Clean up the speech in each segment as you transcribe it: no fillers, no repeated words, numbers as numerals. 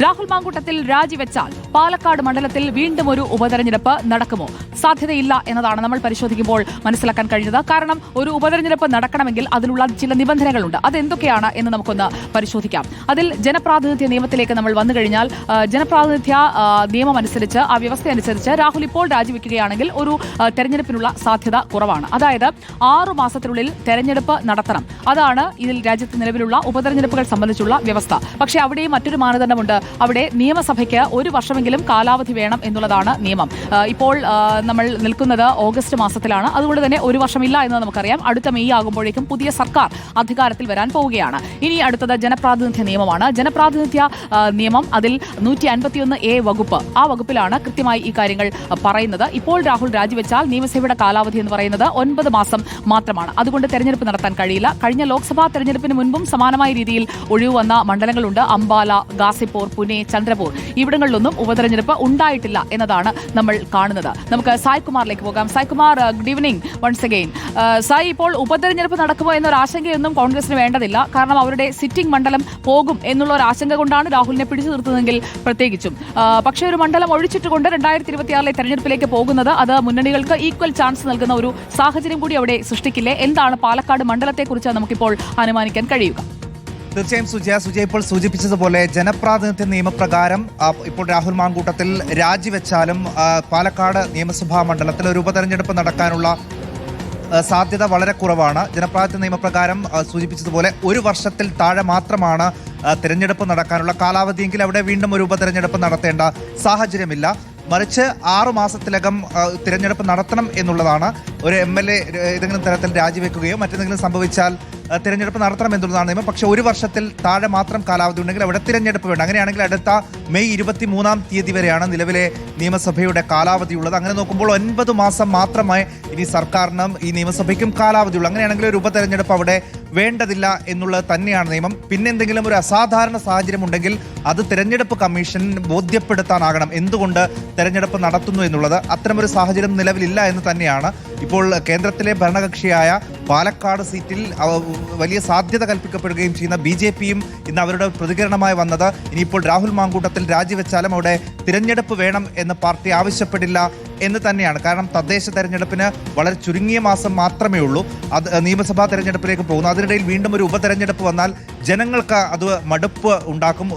രാഹുൽ മാങ്കൂട്ടത്തിൽ രാജിവെച്ചാൽ പാലക്കാട് മണ്ഡലത്തിൽ വീണ്ടും ഒരു ഉപതെരഞ്ഞെടുപ്പ് നടക്കുമോ? സാധ്യതയില്ല എന്നതാണ് നമ്മൾ പരിശോധിക്കുമ്പോൾ മനസ്സിലാക്കാൻ കഴിഞ്ഞത്. കാരണം ഒരു ഉപതെരഞ്ഞെടുപ്പ് നടക്കണമെങ്കിൽ അതിനുള്ള ചില നിബന്ധനകളുണ്ട്. അതെന്തൊക്കെയാണ് എന്ന് നമുക്കൊന്ന് പരിശോധിക്കാം. അതിൽ ജനപ്രാതിനിധ്യ നിയമത്തിലേക്ക് നമ്മൾ വന്നു കഴിഞ്ഞാൽ ജനപ്രാതിനിധ്യ നിയമം അനുസരിച്ച്, ആ വ്യവസ്ഥ അനുസരിച്ച് രാഹുൽ ഇപ്പോൾ രാജിവെക്കുകയാണെങ്കിൽ ഒരു തെരഞ്ഞെടുപ്പിനുള്ള സാധ്യത കുറവാണ്. അതായത് 6 മാസത്തിനുള്ളിൽ തെരഞ്ഞെടുപ്പ് നടത്തണം. അതാണ് ഇതിൽ രാജ്യത്ത് നിലവിലുള്ള ഉപതെരഞ്ഞെടുപ്പുകൾ സംബന്ധിച്ചുള്ള വ്യവസ്ഥ. പക്ഷേ അവിടെയും മറ്റൊരു മാനദണ്ഡമുണ്ട്. അവിടെ നിയമസഭയ്ക്ക് 1 വർഷമെങ്കിലും കാലാവധി വേണം എന്നുള്ളതാണ് നിയമം. ഇപ്പോൾ നമ്മൾ നിൽക്കുന്നത് ഓഗസ്റ്റ് മാസത്തിലാണ്. അതുകൊണ്ട് തന്നെ 1 വർഷമില്ല എന്ന് നമുക്കറിയാം. അടുത്ത മെയ് ആകുമ്പോഴേക്കും പുതിയ സർക്കാർ അധികാരത്തിൽ വരാൻ പോവുകയാണ്. ഇനി അടുത്തത് ജനപ്രാതിനിധ്യ നിയമമാണ്. ജനപ്രാതിനിധ്യ നിയമം അതിൽ 151A വകുപ്പ്, ആ വകുപ്പിലാണ് കൃത്യമായി ഈ കാര്യങ്ങൾ പറയുന്നത്. ഇപ്പോൾ രാഹുൽ രാജിവെച്ചാൽ നിയമസഭയുടെ കാലാവധി എന്ന് പറയുന്നത് 9 മാസം മാത്രമാണ്. അതുകൊണ്ട് തെരഞ്ഞെടുപ്പ് നടത്താൻ കഴിയില്ല. കഴിഞ്ഞ ലോക്സഭാ തെരഞ്ഞെടുപ്പിന് മുൻപും സമാനമായ രീതിയിൽ ഒഴിവ് വന്ന മണ്ഡലങ്ങളുണ്ട്. അംബാല, ഗാസിപ്പൂർ, പുനെ, ചന്ദ്രപൂർ, ഇവിടങ്ങളിലൊന്നും ഉപതെരഞ്ഞെടുപ്പ് ഉണ്ടായിട്ടില്ല എന്നതാണ് നമ്മൾ കാണുന്നത്. നമുക്ക് സായ് കുമാറിലേക്ക് പോകാം. Sai Kumar, good evening once again. Sai, ഇപ്പോൾ ഉപതെരഞ്ഞെടുപ്പ് നടക്കുമോ എന്നൊരു ആശങ്കയൊന്നും കോൺഗ്രസിന് വേണ്ടതില്ല. കാരണം അവരുടെ സിറ്റിംഗ് മണ്ഡലം പോകും എന്നുള്ള ഒരു ആശങ്ക കൊണ്ടാണ് രാഹുലിനെ പിടിച്ചു നിർത്തുന്നതെങ്കിൽ പ്രത്യേകിച്ചും. പക്ഷേ ഒരു മണ്ഡലം ഒഴിച്ചിട്ടുകൊണ്ട് 2026 തെരഞ്ഞെടുപ്പിലേക്ക് പോകുന്നത് അത് മുന്നണികൾക്ക് ഈക്വൽ ചാൻസ് നൽകുന്ന ഒരു സാഹചര്യം കൂടി അവിടെ സൃഷ്ടിക്കില്ലേ? എന്താണ് പാലക്കാട് മണ്ഡലത്തെക്കുറിച്ച് നമുക്കിപ്പോൾ അനുമാനിക്കാൻ കഴിയുക? തീർച്ചയായും സുജയ ഇപ്പോൾ സൂചിപ്പിച്ചതുപോലെ ജനപ്രാതിനിധ്യ നിയമപ്രകാരം ഇപ്പോൾ രാഹുൽ മാങ്കൂട്ടത്തിൽ രാജിവെച്ചാലും പാലക്കാട് നിയമസഭാ മണ്ഡലത്തിൽ ഒരു ഉപതെരഞ്ഞെടുപ്പ് നടക്കാനുള്ള സാധ്യത വളരെ കുറവാണ്. ജനപ്രാതിനിധ്യ നിയമപ്രകാരം സൂചിപ്പിച്ചതുപോലെ 1 വർഷത്തിൽ താഴെ മാത്രമാണ് തിരഞ്ഞെടുപ്പ് നടക്കാനുള്ള കാലാവധിയെങ്കിൽ അവിടെ വീണ്ടും ഒരു ഉപതെരഞ്ഞെടുപ്പ് നടത്തേണ്ട സാഹചര്യമില്ല. മറിച്ച് 6 മാസത്തിലകം തിരഞ്ഞെടുപ്പ് നടത്തണം എന്നുള്ളതാണ്. ഒരു MLA ഏതെങ്കിലും തരത്തിൽ രാജിവെക്കുകയോ മറ്റെന്തെങ്കിലും സംഭവിച്ചാൽ തിരഞ്ഞെടുപ്പ് നടത്തണം എന്നുള്ളതാണ് നിയമം. പക്ഷേ 1 വർഷത്തിൽ താഴെ മാത്രം കാലാവധി ഉണ്ടെങ്കിൽ അവിടെ തിരഞ്ഞെടുപ്പ് വേണ്ട. അങ്ങനെയാണെങ്കിൽ അടുത്ത മെയ് 23-ാം തീയതി വരെയാണ് നിലവിലെ നിയമസഭയുടെ കാലാവധി ഉള്ളത്. അങ്ങനെ നോക്കുമ്പോൾ 9 മാസം മാത്രമേ ഇനി സർക്കാരിനും ഈ നിയമസഭയ്ക്കും കാലാവധിയുള്ളൂ. അങ്ങനെയാണെങ്കിൽ ഒരു ഉപതെരഞ്ഞെടുപ്പ് അവിടെ വേണ്ടതില്ല എന്നുള്ളത് തന്നെയാണ് നിയമം. പിന്നെ എന്തെങ്കിലും ഒരു അസാധാരണ സാഹചര്യം ഉണ്ടെങ്കിൽ അത് തിരഞ്ഞെടുപ്പ് കമ്മീഷൻ ബോധ്യപ്പെടുത്താനാകണം എന്തുകൊണ്ട് തെരഞ്ഞെടുപ്പ് നടത്തുന്നു എന്നുള്ളത്. അത്തരമൊരു സാഹചര്യം നിലവിലില്ല എന്ന് തന്നെയാണ്. ഇപ്പോൾ കേന്ദ്രത്തിലെ ഭരണകക്ഷിയായ പാലക്കാട് സീറ്റിൽ വലിയ സാധ്യത കൽപ്പിക്കപ്പെടുകയും ചെയ്യുന്ന BJPയും ഇന്ന് അവരുടെ പ്രതികരണമായി വന്നത് ഇനിയിപ്പോൾ രാഹുൽ മാങ്കൂട്ടത്തിൽ രാജിവെച്ചാലും അവിടെ തിരഞ്ഞെടുപ്പ് വേണം എന്ന് പാർട്ടി ആവശ്യപ്പെടില്ല എന്ന് തന്നെയാണ്. കാരണം തദ്ദേശ തെരഞ്ഞെടുപ്പിന് വളരെ ചുരുങ്ങിയ മാസം മാത്രമേ ഉള്ളൂ. അത് നിയമസഭാ തെരഞ്ഞെടുപ്പിലേക്ക് പോകുന്നു. അതിനിടയിൽ വീണ്ടും ഒരു ഉപതെരഞ്ഞെടുപ്പ് വന്നാൽ ജനങ്ങൾക്ക് അത് മടുപ്പ് ഉണ്ടാക്കും.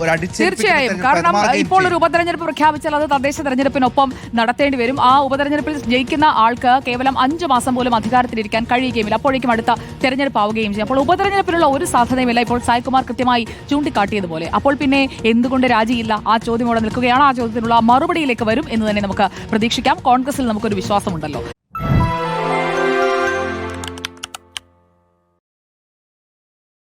തീർച്ചയായും. കാരണം ഇപ്പോൾ ഒരു ഉപതെരഞ്ഞെടുപ്പ് പ്രഖ്യാപിച്ചാൽ അത് തദ്ദേശ തെരഞ്ഞെടുപ്പിനൊപ്പം നടത്തേണ്ടി വരും. ആ ഉപതെരഞ്ഞെടുപ്പിൽ ജയിക്കുന്ന ആൾക്ക് കേവലം 5 മാസം പോലും അധികാരത്തിലിരിക്കാൻ കഴിയുകയുമില്ല. അപ്പോഴേക്കും അടുത്ത തെരഞ്ഞെടുപ്പ് ആവുകയും ചെയ്യും. അപ്പോൾ ഉപതെരഞ്ഞെടുപ്പിനുള്ള ഒരു സാധ്യതയുമില്ല, ഇപ്പോൾ സായ്കുമാർ കൃത്യമായി ചൂണ്ടിക്കാട്ടിയതുപോലെ. അപ്പോൾ പിന്നെ എന്തുകൊണ്ട് രാജിയില്ല? ആ ചോദ്യം ഇവിടെ നിൽക്കുകയാണ്. ആ ചോദ്യത്തിനുള്ള മറുപടിയിലേക്ക് വരും എന്ന് തന്നെ നമുക്ക് പ്രതീക്ഷിക്കാം. കോൺഗ്രസിൽ നമുക്കൊരു വിശ്വാസമുണ്ടല്ലോ.